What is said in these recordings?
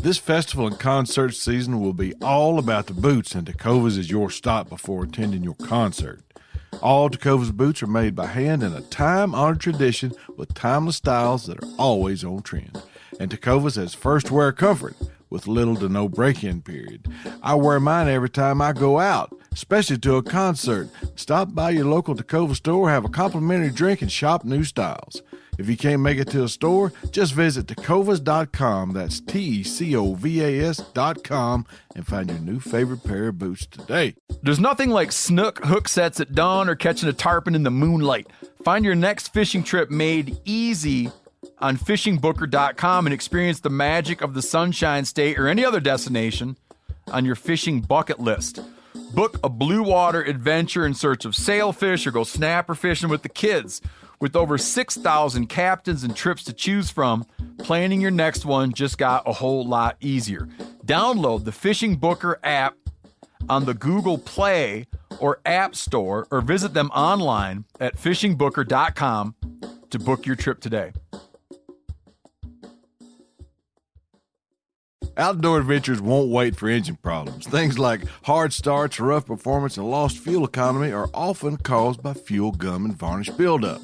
This festival and concert season will be all about the boots, and Tecovas is your stop before attending your concert. All Tecovas boots are made by hand in a time-honored tradition with timeless styles that are always on trend. And Tecovas has first wear comfort with little to no break-in period. I wear mine every time I go out, especially to a concert. Stop by your local Tecovas store, have a complimentary drink, and shop new styles. If you can't make it to a store, just visit tecovas.com, that's TECOVAS.com, and find your new favorite pair of boots today. There's nothing like snook hook sets at dawn or catching a tarpon in the moonlight. Find your next fishing trip made easy on fishingbooker.com and experience the magic of the Sunshine State or any other destination on your fishing bucket list. Book a blue water adventure in search of sailfish or go snapper fishing with the kids. With over 6,000 captains and trips to choose from, planning your next one just got a whole lot easier. Download the Fishing Booker app on the Google Play or App Store or visit them online at fishingbooker.com to book your trip today. Outdoor adventures won't wait for engine problems. Things like hard starts, rough performance, and lost fuel economy are often caused by fuel gum and varnish buildup.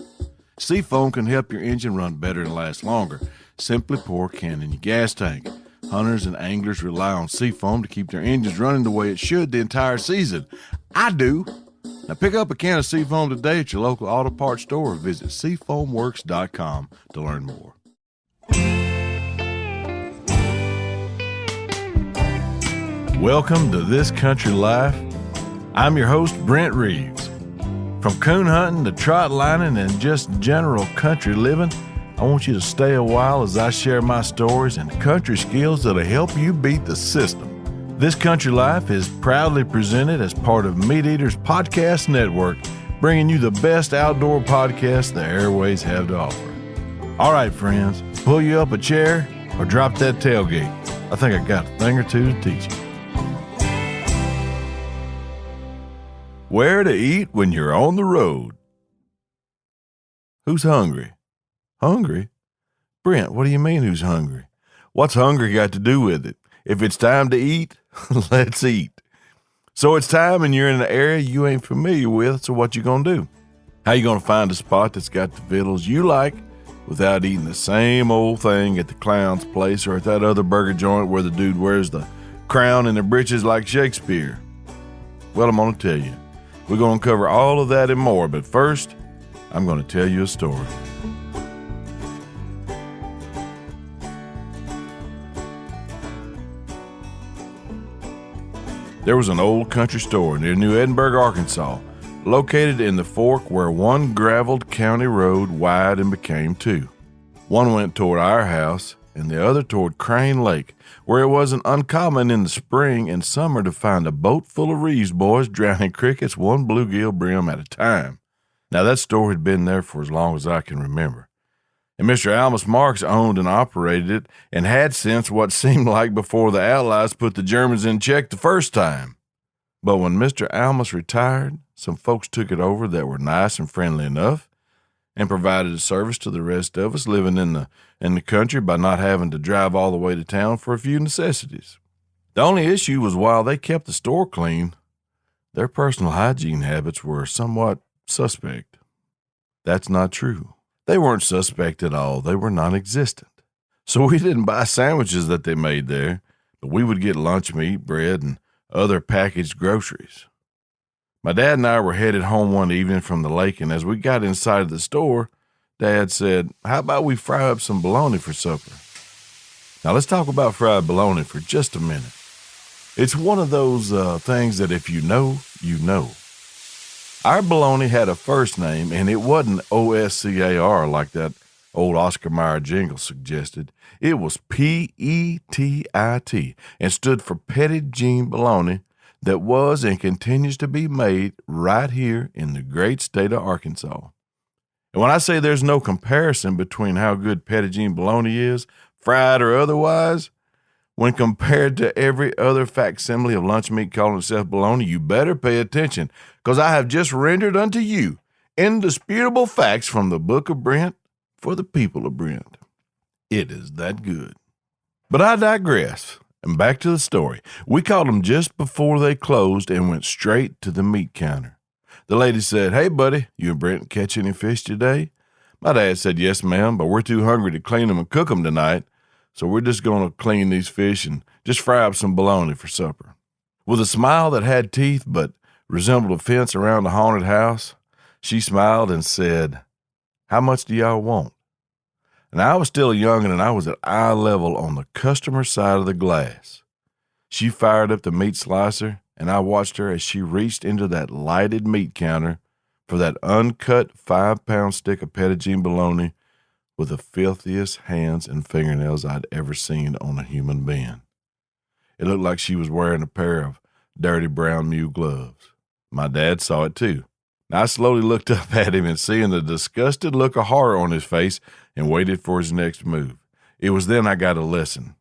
Seafoam can help your engine run better and last longer. Simply pour a can in your gas tank. Hunters and anglers rely on Seafoam to keep their engines running the way it should the entire season. I do. Now pick up a can of Seafoam today at your local auto parts store or visit SeafoamWorks.com to learn more. Welcome to This Country Life. I'm your host, Brent Reeves. From coon hunting to trot lining and just general country living, I want you to stay a while as I share my stories and country skills that'll help you beat the system. This Country Life is proudly presented as part of Meat Eaters Podcast Network, bringing you the best outdoor podcasts the airways have to offer. All right, friends, pull you up a chair or drop that tailgate. I think I got a thing or two to teach you. Where to eat when you're on the road. Who's hungry? Hungry? Brent, what do you mean who's hungry? What's hungry got to do with it? If it's time to eat, let's eat. So it's time and you're in an area you ain't familiar with, so what you gonna do? How you gonna find a spot that's got the victuals you like without eating the same old thing at the clown's place or at that other burger joint where the dude wears the crown and the breeches like Shakespeare? Well, I'm gonna tell you. We're going to cover all of that and more, but first, I'm going to tell you a story. There was an old country store near New Edinburgh, Arkansas, located in the fork where one graveled county road widened and became two. One went toward our house, and the other toward Crane Lake, where it wasn't uncommon in the spring and summer to find a boat full of Reeves boys drowning crickets one bluegill brim at a time. Now, that store had been there for as long as I can remember. And Mr. Almus Marks owned and operated it and had since what seemed like before the Allies put the Germans in check the first time. But when Mr. Almus retired, some folks took it over that were nice and friendly enough and provided a service to the rest of us living in the country by not having to drive all the way to town for a few necessities. The only issue was while they kept the store clean, their personal hygiene habits were somewhat suspect. That's not true. They weren't suspect at all. They were non-existent. So we didn't buy sandwiches that they made there, but we would get lunch meat, bread, and other packaged groceries. My dad and I were headed home one evening from the lake, and as we got inside of the store, Dad said, "How about we fry up some bologna for supper?" Now let's talk about fried bologna for just a minute. It's one of those things that if you know, you know. Our bologna had a first name, and it wasn't OSCAR like that old Oscar Mayer jingle suggested. It was PETIT and stood for Petit Jean Bologna, that was and continues to be made right here in the great state of Arkansas. And when I say there's no comparison between how good Petit Jean bologna is, fried or otherwise, when compared to every other facsimile of lunch meat calling itself bologna, you better pay attention, because I have just rendered unto you indisputable facts from the book of Brent for the people of Brent. It is that good. But I digress. And back to the story. We called them just before they closed and went straight to the meat counter. The lady said, "Hey, buddy, you and Brent catch any fish today?" My dad said, "Yes, ma'am, but we're too hungry to clean them and cook them tonight, so we're just going to clean these fish and just fry up some bologna for supper." With a smile that had teeth but resembled a fence around a haunted house, she smiled and said, "How much do y'all want?" And I was still young and I was at eye level on the customer side of the glass. She fired up the meat slicer, and I watched her as she reached into that lighted meat counter for that uncut 5-pound stick of Pettigene bologna with the filthiest hands and fingernails I'd ever seen on a human being. It looked like she was wearing a pair of dirty brown mule gloves. My dad saw it too. I slowly looked up at him and seeing the disgusted look of horror on his face and waited for his next move. It was then I got a lesson.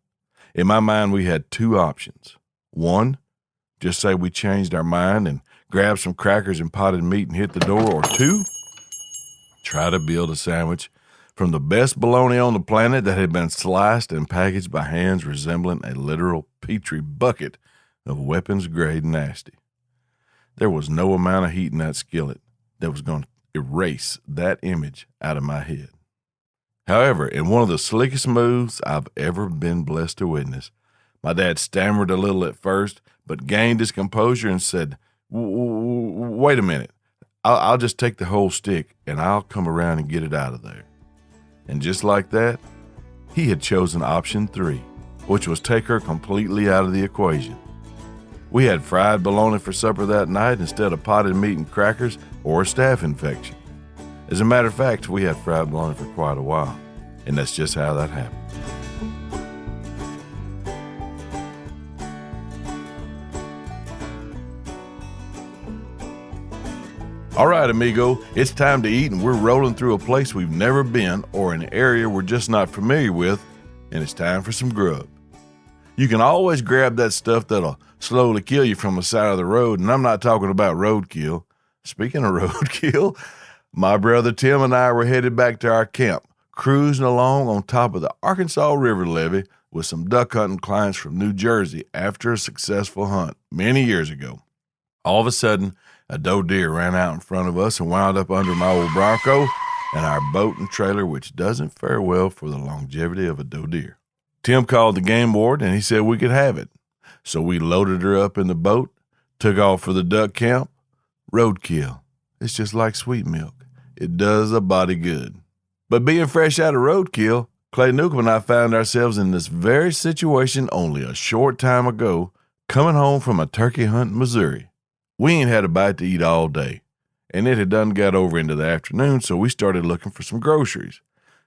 In my mind, we had two options. One, just say we changed our mind and grab some crackers and potted meat and hit the door. Or two, try to build a sandwich from the best bologna on the planet that had been sliced and packaged by hands resembling a literal petri bucket of weapons-grade nasty. There was no amount of heat in that skillet that was going to erase that image out of my head. However, in one of the slickest moves I've ever been blessed to witness, my dad stammered a little at first, but gained his composure and said, "Wait a minute. I'll just take the whole stick and I'll come around and get it out of there." And just like that, he had chosen option 3, which was take her completely out of the equation. We had fried bologna for supper that night instead of potted meat and crackers or a staph infection. As a matter of fact, we had fried bologna for quite a while, and that's just how that happened. All right, amigo, it's time to eat, and we're rolling through a place we've never been or an area we're just not familiar with, and it's time for some grub. You can always grab that stuff that'll slowly kill you from the side of the road, and I'm not talking about roadkill. Speaking of roadkill, my brother Tim and I were headed back to our camp, cruising along on top of the Arkansas River levee with some duck hunting clients from New Jersey after a successful hunt many years ago. All of a sudden, a doe deer ran out in front of us and wound up under my old Bronco and our boat and trailer, which doesn't fare well for the longevity of a doe deer. Tim called the game warden and he said we could have it. So we loaded her up in the boat, took off for the duck camp. Roadkill. It's just like sweet milk. It does a body good. But being fresh out of roadkill, Clay Newcomb and I found ourselves in this very situation only a short time ago, coming home from a turkey hunt in Missouri. We ain't had a bite to eat all day, and it had done got over into the afternoon, so we started looking for some groceries.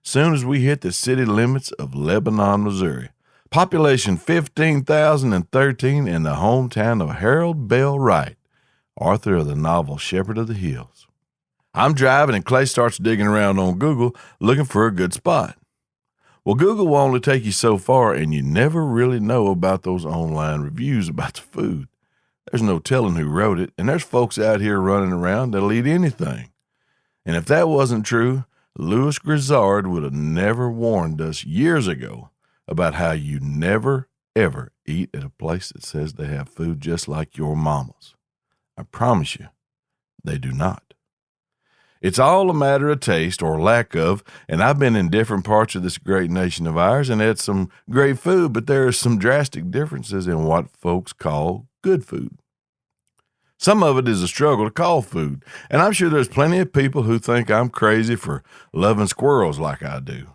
Soon as we hit the city limits of Lebanon, Missouri, population 15,013 in the hometown of Harold Bell Wright, author of the novel Shepherd of the Hills. I'm driving and Clay starts digging around on Google looking for a good spot. Well, Google will only take you so far, and you never really know about those online reviews about the food. There's no telling who wrote it, and there's folks out here running around that'll eat anything. And if that wasn't true, Louis Grizzard would have never warned us years ago about how you never, ever eat at a place that says they have food just like your mama's. I promise you, they do not. It's all a matter of taste or lack of, and I've been in different parts of this great nation of ours and had some great food, but there are some drastic differences in what folks call good food. Some of it is a struggle to call food, and I'm sure there's plenty of people who think I'm crazy for loving squirrels like I do.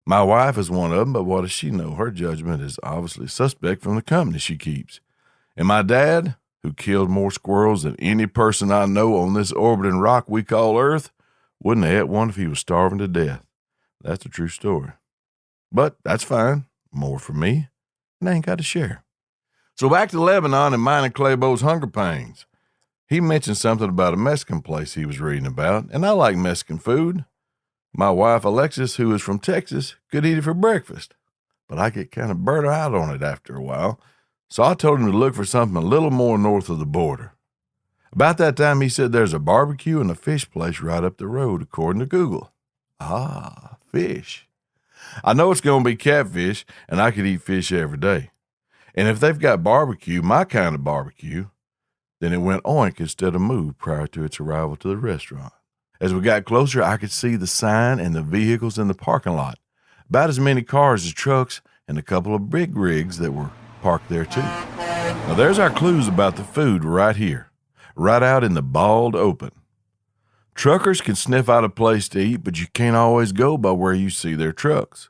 My wife is one of them, but what does she know? Her judgment is obviously suspect from the company she keeps. And my dad, who killed more squirrels than any person I know on this orbiting rock we call Earth, wouldn't have ate one if he was starving to death. That's a true story. But that's fine. More for me, and I ain't got to share. So back to Lebanon and mine and Claybo's hunger pangs. He mentioned something about a Mexican place he was reading about, and I like Mexican food. My wife, Alexis, who is from Texas, could eat it for breakfast, but I get kind of burnt out on it after a while, so I told him to look for something a little more north of the border. About that time, he said there's a barbecue and a fish place right up the road, according to Google. Ah, fish. I know it's going to be catfish, and I could eat fish every day. And if they've got barbecue, my kind of barbecue, then it went oink instead of moo prior to its arrival to the restaurant. As we got closer, I could see the sign and the vehicles in the parking lot. About as many cars as trucks and a couple of big rigs that were parked there too. Now there's our clues about the food right here, right out in the bald open. Truckers can sniff out a place to eat, but you can't always go by where you see their trucks.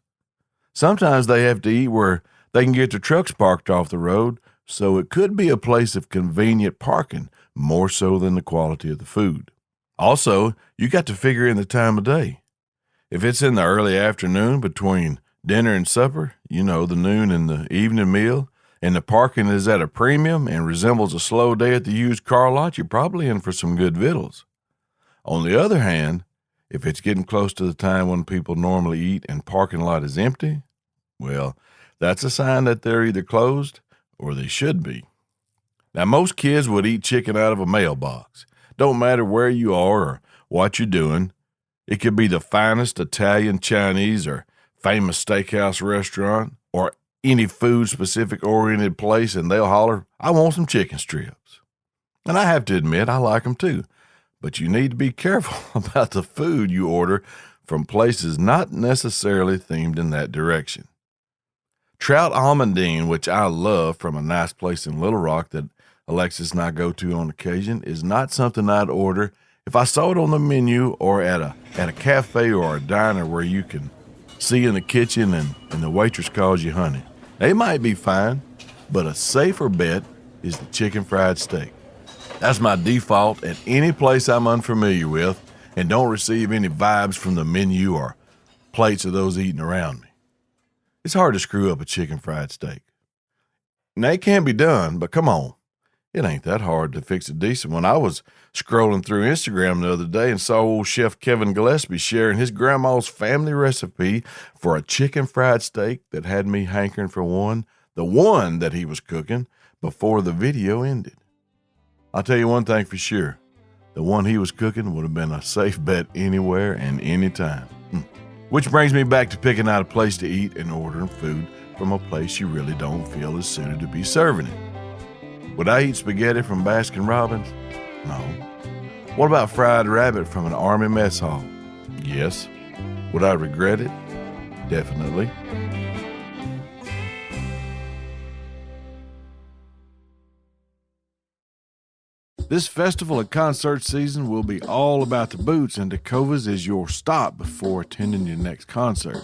Sometimes they have to eat where they can get their trucks parked off the road, so it could be a place of convenient parking more so than the quality of the food. Also, you got to figure in the time of day. If it's in the early afternoon between dinner and supper, the noon and the evening meal, and the parking is at a premium and resembles a slow day at the used car lot, you're probably in for some good victuals. On the other hand, if it's getting close to the time when people normally eat and parking lot is empty, well, that's a sign that they're either closed or they should be. Now, most kids would eat chicken out of a mailbox. Don't matter where you are or what you're doing. It could be the finest Italian, Chinese, or famous steakhouse restaurant, or any food-specific oriented place, and they'll holler, "I want some chicken strips." And I have to admit, I like them too. But you need to be careful about the food you order from places not necessarily themed in that direction. Trout almondine, which I love from a nice place in Little Rock that Alexis and I go to on occasion, is not something I'd order if I saw it on the menu or at a cafe or a diner where you can see in the kitchen and the waitress calls you honey. They might be fine, but a safer bet is the chicken fried steak. That's my default at any place I'm unfamiliar with and don't receive any vibes from the menu or plates of those eating around me. It's hard to screw up a chicken fried steak. Now, it can be done, but come on. It ain't that hard to fix a decent one. I was scrolling through Instagram the other day and saw old Chef Kevin Gillespie sharing his grandma's family recipe for a chicken fried steak that had me hankering for the one that he was cooking before the video ended. I'll tell you one thing for sure. The one he was cooking would have been a safe bet anywhere and anytime. Which brings me back to picking out a place to eat and ordering food from a place you really don't feel is suited to be serving it. Would I eat spaghetti from Baskin-Robbins? No. What about fried rabbit from an Army mess hall? Yes. Would I regret it? Definitely. This festival and concert season will be all about the boots, and Tecovas is your stop before attending your next concert.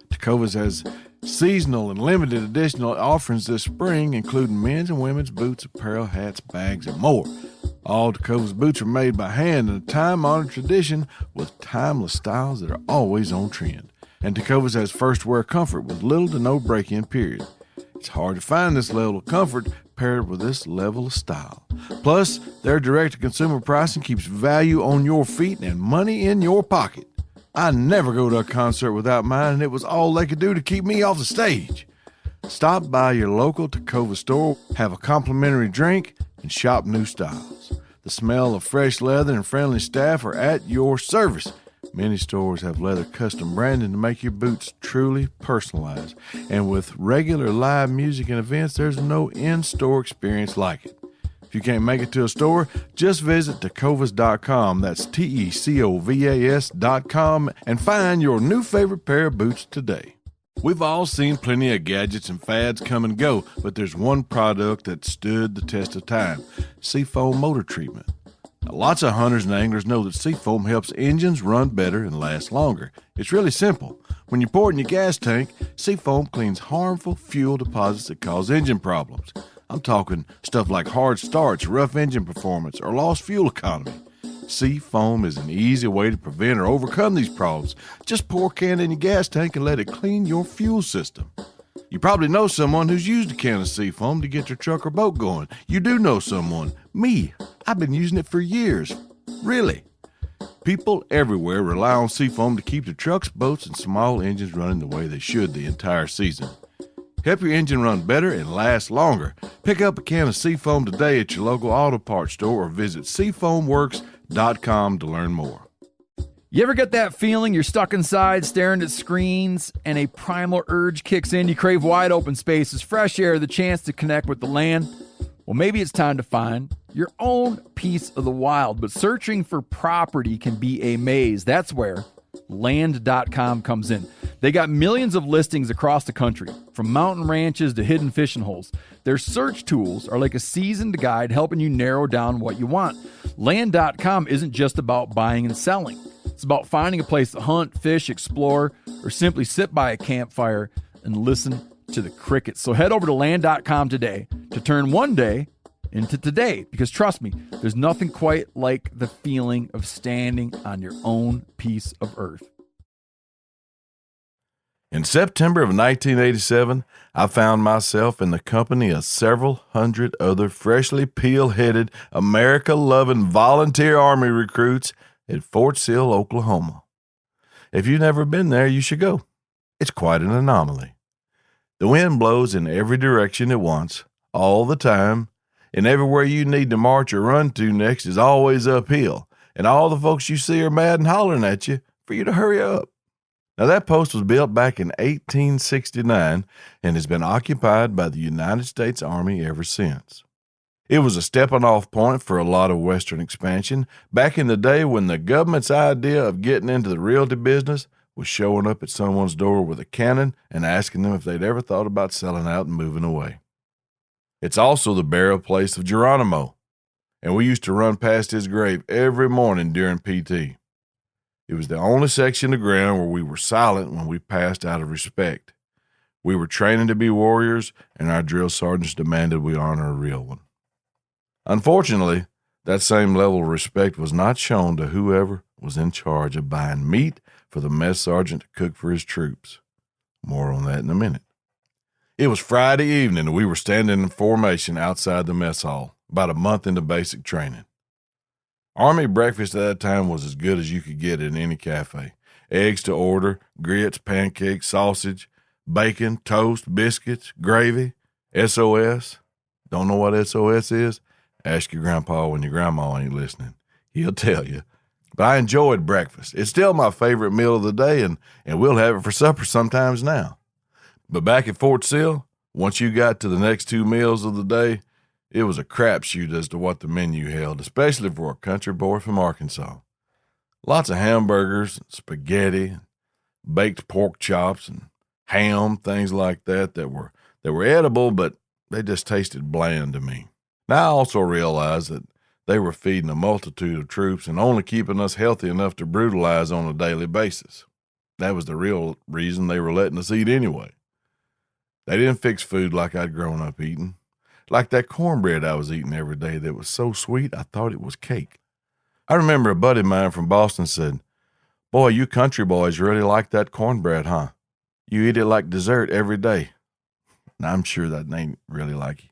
Tecovas has seasonal and limited edition offerings this spring, including men's and women's boots, apparel, hats, bags, and more. All Tecovas boots are made by hand in a time-honored tradition with timeless styles that are always on trend. And Tecovas has first-wear comfort with little to no break-in period. It's hard to find this level of comfort paired with this level of style. Plus, their direct-to-consumer pricing keeps value on your feet and money in your pocket. I never go to a concert without mine, and it was all they could do to keep me off the stage. Stop by your local Tecova store, have a complimentary drink, and shop new styles. The smell of fresh leather and friendly staff are at your service. Many stores have leather custom branding to make your boots truly personalized. And with regular live music and events, there's no in-store experience like it. If you can't make it to a store, just visit tecovas.com. That's TECOVAS.com and find your new favorite pair of boots today. We've all seen plenty of gadgets and fads come and go, but there's one product that stood the test of time: Seafoam motor treatment. Now, lots of hunters and anglers know that Seafoam helps engines run better and last longer. It's really simple. When you pour it in your gas tank, Seafoam cleans harmful fuel deposits that cause engine problems. I'm talking stuff like hard starts, rough engine performance, or lost fuel economy. Seafoam is an easy way to prevent or overcome these problems. Just pour a can in your gas tank and let it clean your fuel system. You probably know someone who's used a can of Seafoam to get their truck or boat going. You do know someone. Me. I've been using it for years. Really. People everywhere rely on Seafoam to keep their trucks, boats, and small engines running the way they should the entire season. Help your engine run better and last longer. Pick up a can of Seafoam today at your local auto parts store or visit seafoamworks.com to learn more. You ever get that feeling you're stuck inside staring at screens and a primal urge kicks in? You crave wide open spaces, fresh air, the chance to connect with the land. Well, maybe it's time to find your own piece of the wild, but searching for property can be a maze. That's where land.com comes in. They got millions of listings across the country, from mountain ranches to hidden fishing holes. Their search tools are like a seasoned guide helping you narrow down what you want. Land.com isn't just about buying and selling. It's about finding a place to hunt, fish, explore, or simply sit by a campfire and listen to the crickets. So head over to land.com today to turn one day into today, because trust me, there's nothing quite like the feeling of standing on your own piece of earth. In September of 1987, I found myself in the company of several hundred other freshly peel-headed, America-loving volunteer Army recruits at Fort Sill, Oklahoma. If you've never been there, you should go. It's quite an anomaly. The wind blows in every direction at once, all the time, and everywhere you need to march or run to next is always uphill, and all the folks you see are mad and hollering at you for you to hurry up. Now, that post was built back in 1869 and has been occupied by the United States Army ever since. It was a stepping-off point for a lot of Western expansion back in the day when the government's idea of getting into the realty business was showing up at someone's door with a cannon and asking them if they'd ever thought about selling out and moving away. It's also the burial place of Geronimo, and we used to run past his grave every morning during PT. It was the only section of ground where we were silent when we passed out of respect. We were training to be warriors, and our drill sergeants demanded we honor a real one. Unfortunately, that same level of respect was not shown to whoever was in charge of buying meat for the mess sergeant to cook for his troops. More on that in a minute. It was Friday evening, and we were standing in formation outside the mess hall, about a month into basic training. Army breakfast at that time was as good as you could get in any cafe. Eggs to order, grits, pancakes, sausage, bacon, toast, biscuits, gravy, SOS. Don't know what SOS is? Ask your grandpa when your grandma ain't listening. He'll tell you. But I enjoyed breakfast. It's still my favorite meal of the day, and we'll have it for supper sometimes now. But back at Fort Sill, once you got to the next two meals of the day, it was a crapshoot as to what the menu held, especially for a country boy from Arkansas. Lots of hamburgers, spaghetti, baked pork chops, and ham, things like that were edible, but they just tasted bland to me. Now I also realized that they were feeding a multitude of troops and only keeping us healthy enough to brutalize on a daily basis. That was the real reason they were letting us eat anyway. They didn't fix food like I'd grown up eating. Like that cornbread I was eating every day that was so sweet I thought it was cake. I remember a buddy of mine from Boston said, "Boy, you country boys really like that cornbread, huh? You eat it like dessert every day." Now, I'm sure that ain't really like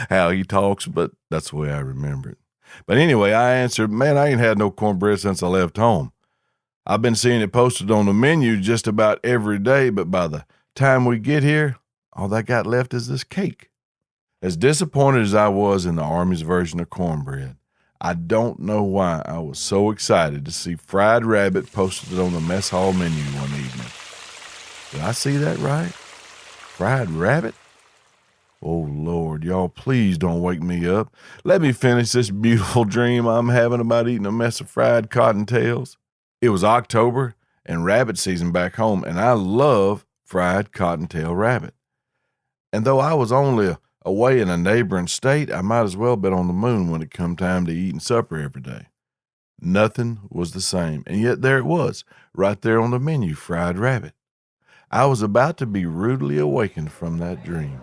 how he talks, but that's the way I remember it. But anyway, I answered, "Man, I ain't had no cornbread since I left home. I've been seeing it posted on the menu just about every day, but by the time we get here, all that got left is this cake." As disappointed as I was in the Army's version of cornbread, I don't know why I was so excited to see fried rabbit posted on the mess hall menu one evening. Did I see that right? Fried rabbit? Oh, Lord, y'all, please don't wake me up. Let me finish this beautiful dream I'm having about eating a mess of fried cottontails. It was October and rabbit season back home, and I love fried cottontail rabbit. And though I was only away in a neighboring state, I might as well been on the moon when it come time to eating supper every day. Nothing was the same, and yet there it was, right there on the menu, fried rabbit. I was about to be rudely awakened from that dream.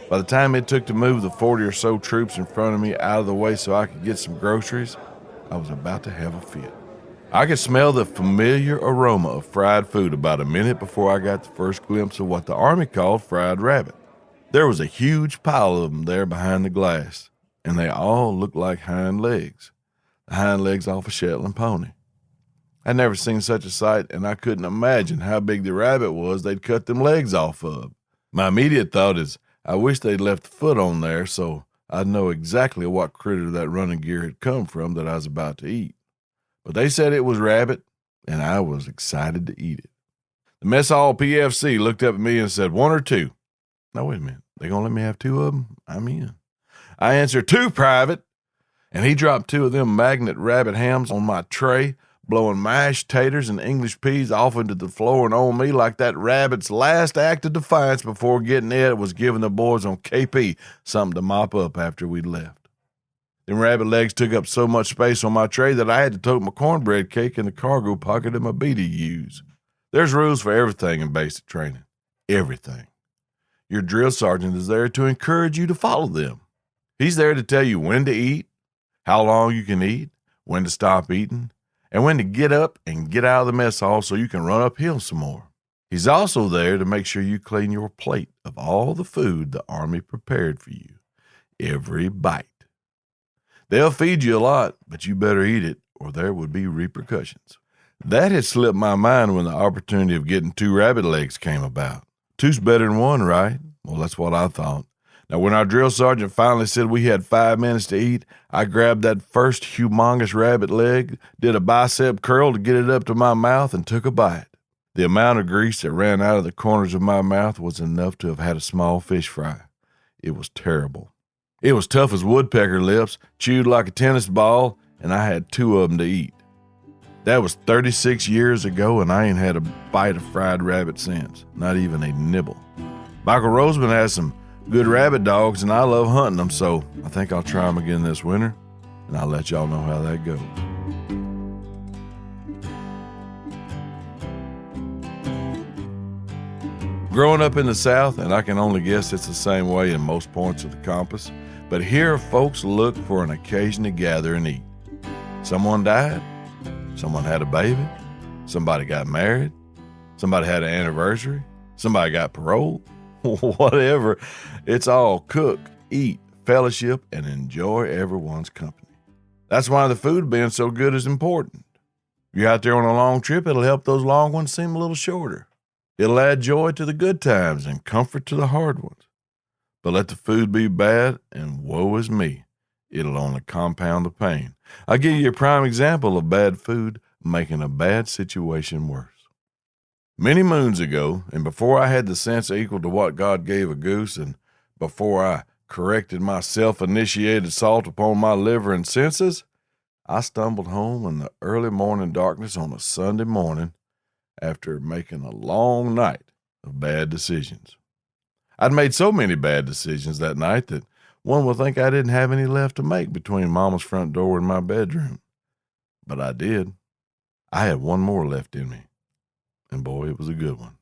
By the time it took to move the 40 or so troops in front of me out of the way so I could get some groceries, I was about to have a fit. I could smell the familiar aroma of fried food about a minute before I got the first glimpse of what the Army called fried rabbit. There was a huge pile of them there behind the glass, and they all looked like hind legs. The hind legs off a Shetland pony. I'd never seen such a sight, and I couldn't imagine how big the rabbit was they'd cut them legs off of. My immediate thought is, I wish they'd left the foot on there so I'd know exactly what critter that running gear had come from that I was about to eat. but they said it was rabbit, and I was excited to eat it. The mess hall PFC looked up at me and said, 1 or 2. Now, wait a minute. They gonna let me have 2 of them? I'm in. I answered, 2, Private. And he dropped 2 of them magnet rabbit hams on my tray, blowing mashed taters and English peas off into the floor and on me like that rabbit's last act of defiance before getting Ed was giving the boys on KP something to mop up after we'd left. Them rabbit legs took up so much space on my tray that I had to tote my cornbread cake in the cargo pocket of my BDUs. There's rules for everything in basic training. Everything. Your drill sergeant is there to encourage you to follow them. He's there to tell you when to eat, how long you can eat, when to stop eating, and when to get up and get out of the mess hall so you can run uphill some more. He's also there to make sure you clean your plate of all the food the Army prepared for you. Every bite. They'll feed you a lot, but you better eat it or there would be repercussions. That had slipped my mind when the opportunity of getting 2 rabbit legs came about. 2's better than 1, right? Well, that's what I thought. Now, when our drill sergeant finally said we had 5 minutes to eat, I grabbed that first humongous rabbit leg, did a bicep curl to get it up to my mouth, and took a bite. The amount of grease that ran out of the corners of my mouth was enough to have had a small fish fry. It was terrible. It was tough as woodpecker lips, chewed like a tennis ball, and I had 2 of them to eat. That was 36 years ago, and I ain't had a bite of fried rabbit since, not even a nibble. Michael Roseman has some good rabbit dogs, and I love hunting them, so I think I'll try them again this winter, and I'll let y'all know how that goes. Growing up in the South, and I can only guess it's the same way in most points of the compass, but here folks look for an occasion to gather and eat. Someone died, someone had a baby, somebody got married, somebody had an anniversary, somebody got paroled, whatever. It's all cook, eat, fellowship, and enjoy everyone's company. That's why the food being so good is important. If you're out there on a long trip, it'll help those long ones seem a little shorter. It'll add joy to the good times and comfort to the hard ones. But let the food be bad, and woe is me, it'll only compound the pain. I'll give you a prime example of bad food making a bad situation worse. Many moons ago, and before I had the sense equal to what God gave a goose, and before I corrected my self-initiated assault upon my liver and senses, I stumbled home in the early morning darkness on a Sunday morning after making a long night of bad decisions. I'd made so many bad decisions that night that one would think I didn't have any left to make between Mama's front door and my bedroom. But I did. I had one more left in me. And boy, it was a good one.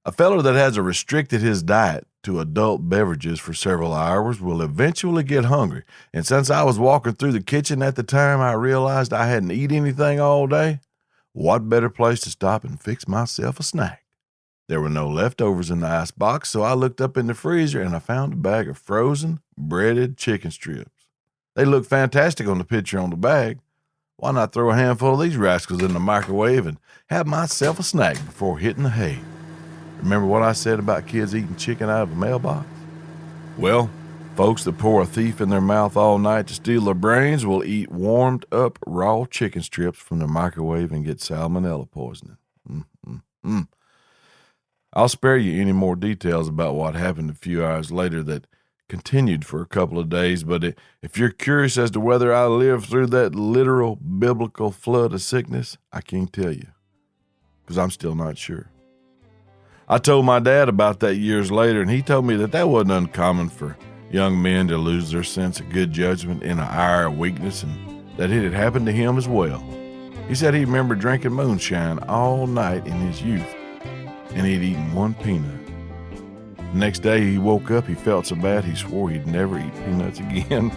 A feller that has restricted his diet to adult beverages for several hours will eventually get hungry. And since I was walking through the kitchen at the time I realized I hadn't eaten anything all day, what better place to stop and fix myself a snack? There were no leftovers in the ice box, so I looked up in the freezer and I found a bag of frozen, breaded chicken strips. They looked fantastic on the picture on the bag. Why not throw a handful of these rascals in the microwave and have myself a snack before hitting the hay? Remember what I said about kids eating chicken out of a mailbox? Well, folks that pour a thief in their mouth all night to steal their brains will eat warmed up raw chicken strips from the microwave and get salmonella poisoning. I'll spare you any more details about what happened a few hours later that continued for a couple of days, but if you're curious as to whether I lived through that literal biblical flood of sickness, I can't tell you, because I'm still not sure. I told my dad about that years later, and he told me that wasn't uncommon for young men to lose their sense of good judgment in an hour of weakness, and that it had happened to him as well. He said he remembered drinking moonshine all night in his youth, and he'd eaten one peanut. The next day he woke up, he felt so bad he swore he'd never eat peanuts again.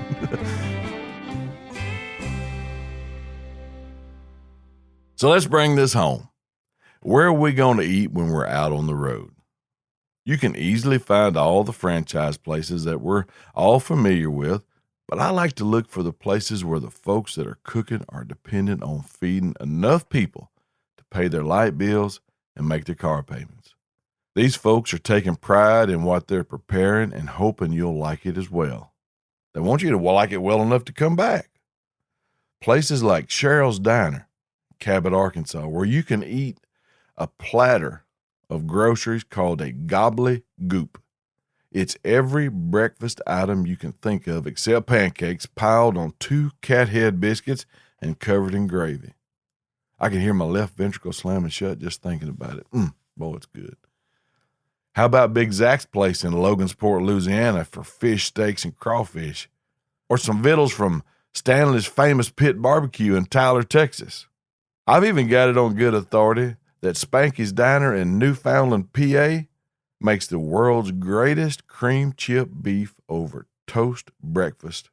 So let's bring this home. Where are we going to eat when we're out on the road? You can easily find all the franchise places that we're all familiar with, but I like to look for the places where the folks that are cooking are dependent on feeding enough people to pay their light bills and make their car payments. These folks are taking pride in what they're preparing and hoping you'll like it as well. They want you to like it well enough to come back. Places like Cheryl's Diner, Cabot, Arkansas, where you can eat a platter of groceries called a gobbly-goop. It's every breakfast item you can think of except pancakes piled on 2 cat head biscuits and covered in gravy. I can hear my left ventricle slamming shut just thinking about it. Boy, it's good. How about Big Zach's place in Logansport, Louisiana for fish, steaks, and crawfish? Or some vittles from Stanley's famous pit barbecue in Tyler, Texas. I've even got it on good authority that Spanky's Diner in Newfoundland, PA makes the world's greatest cream chip beef over toast breakfast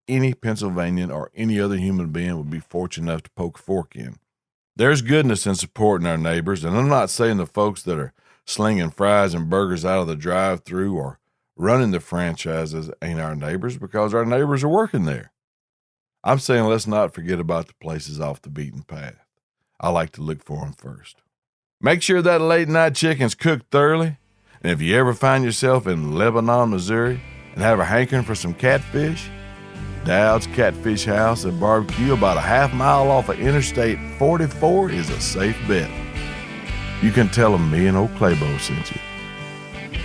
any Pennsylvanian or any other human being would be fortunate enough to poke a fork in. There's goodness in supporting our neighbors, and I'm not saying the folks that are slinging fries and burgers out of the drive-thru or running the franchises ain't our neighbors because our neighbors are working there. I'm saying let's not forget about the places off the beaten path. I like to look for them first. Make sure that late-night chicken's cooked thoroughly, and if you ever find yourself in Lebanon, Missouri, and have a hankering for some catfish, Dowd's Catfish House and Barbecue about a half-mile off of Interstate 44 is a safe bet. You can tell them me and old Claybo sent you.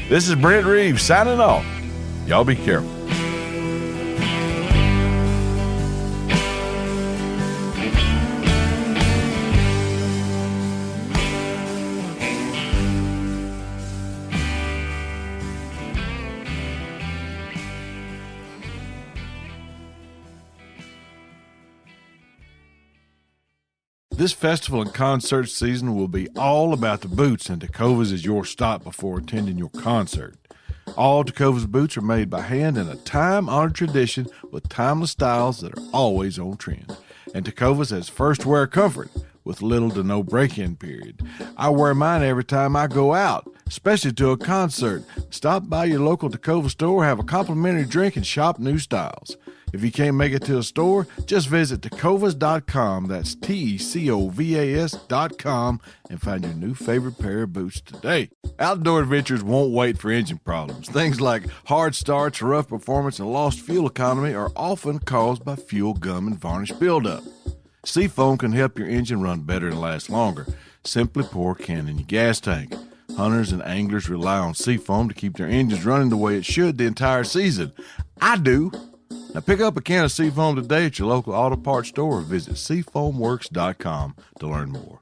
This is Brent Reeves signing off. Y'all be careful. This festival and concert season will be all about the boots, and Tecovas is your stop before attending your concert. All Tecovas boots are made by hand in a time-honored tradition with timeless styles that are always on trend. And Tecovas has first wear comfort with little to no break-in period. I wear mine every time I go out, especially to a concert. Stop by your local Tecovas store, have a complimentary drink, and shop new styles. If you can't make it to a store, just visit tecovas.com, that's TECOVAS.com, and find your new favorite pair of boots today. Outdoor adventures won't wait for engine problems. Things like hard starts, rough performance, and lost fuel economy are often caused by fuel gum and varnish buildup. Seafoam can help your engine run better and last longer. Simply pour a can in your gas tank. Hunters and anglers rely on Seafoam to keep their engines running the way it should the entire season. I do. Now pick up a can of Seafoam today at your local auto parts store or visit seafoamworks.com to learn more.